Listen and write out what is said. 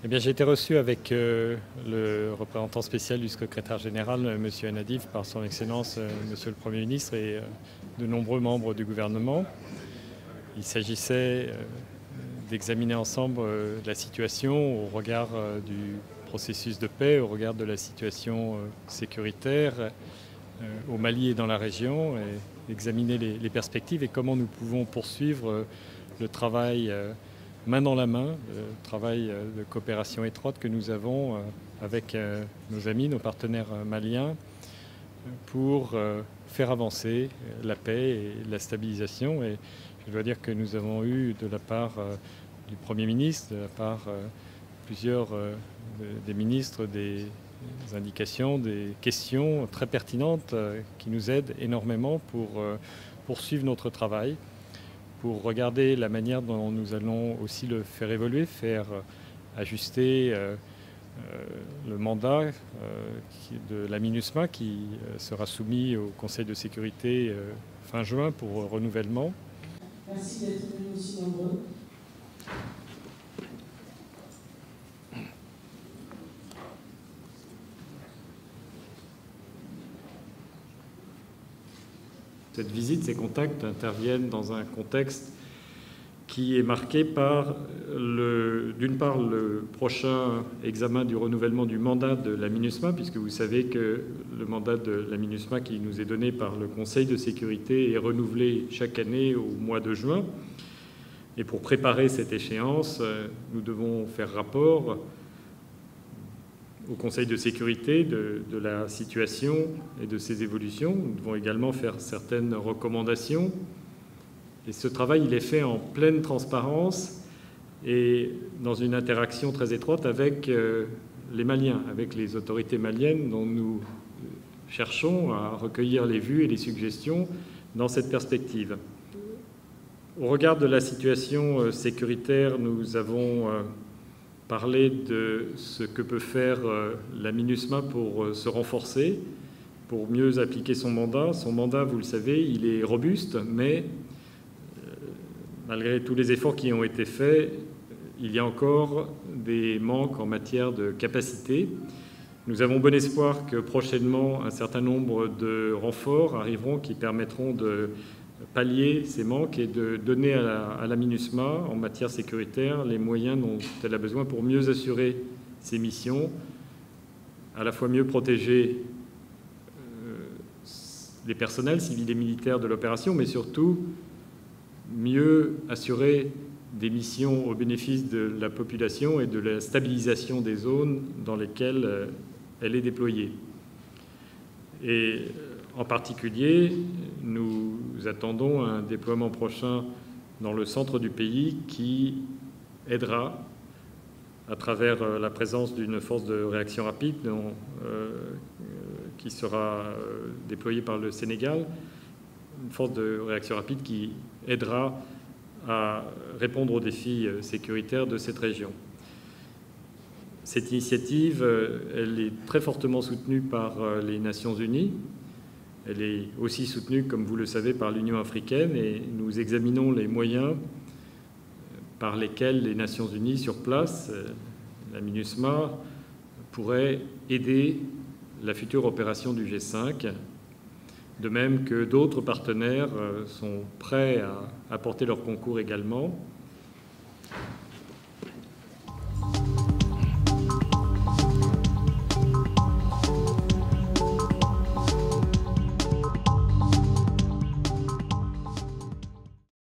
Eh bien, j'ai été reçu avec le représentant spécial du secrétaire général, M. Anadiv, par son Excellence, Monsieur le Premier ministre, et de nombreux membres du gouvernement. Il s'agissait d'examiner ensemble la situation au regard du processus de paix, au regard de la situation sécuritaire au Mali et dans la région, et examiner les perspectives et comment nous pouvons poursuivre le travail main dans la main, le travail de coopération étroite que nous avons avec nos amis, nos partenaires maliens, pour faire avancer la paix et la stabilisation. Et je dois dire que nous avons eu de la part du Premier ministre, de la part plusieurs des ministres, des indications, des questions très pertinentes qui nous aident énormément pour poursuivre notre travail, pour regarder la manière dont nous allons aussi le faire évoluer, faire ajuster le mandat de la MINUSMA qui sera soumis au Conseil de sécurité fin juin pour renouvellement. Merci d'être venus aussi nombreux. Cette visite, ces contacts interviennent dans un contexte qui est marqué par, d'une part, le prochain examen du renouvellement du mandat de la MINUSMA, puisque vous savez que le mandat de la MINUSMA qui nous est donné par le Conseil de sécurité est renouvelé chaque année au mois de juin. Et pour préparer cette échéance, nous devons faire rapport au Conseil de sécurité de la situation et de ses évolutions. Nous devons également faire certaines recommandations. Et ce travail, il est fait en pleine transparence et dans une interaction très étroite avec les Maliens, avec les autorités maliennes dont nous cherchons à recueillir les vues et les suggestions dans cette perspective. Au regard de la situation sécuritaire, nous avons parler de ce que peut faire la MINUSMA pour se renforcer, pour mieux appliquer son mandat. Son mandat, vous le savez, il est robuste, mais malgré tous les efforts qui ont été faits, il y a encore des manques en matière de capacité. Nous avons bon espoir que prochainement, un certain nombre de renforts arriveront qui permettront de pallier ces manques et de donner à la MINUSMA, en matière sécuritaire, les moyens dont elle a besoin pour mieux assurer ses missions, à la fois mieux protéger les personnels civils et militaires de l'opération, mais surtout mieux assurer des missions au bénéfice de la population et de la stabilisation des zones dans lesquelles elle est déployée. Et en particulier, nous attendons un déploiement prochain dans le centre du pays qui aidera, à travers la présence d'une force de réaction rapide qui sera déployée par le Sénégal, une force de réaction rapide qui aidera à répondre aux défis sécuritaires de cette région. Cette initiative, elle est très fortement soutenue par les Nations Unies. Elle est aussi soutenue, comme vous le savez, par l'Union africaine et nous examinons les moyens par lesquels les Nations Unies sur place, la MINUSMA, pourrait aider la future opération du G5, de même que d'autres partenaires sont prêts à apporter leur concours également.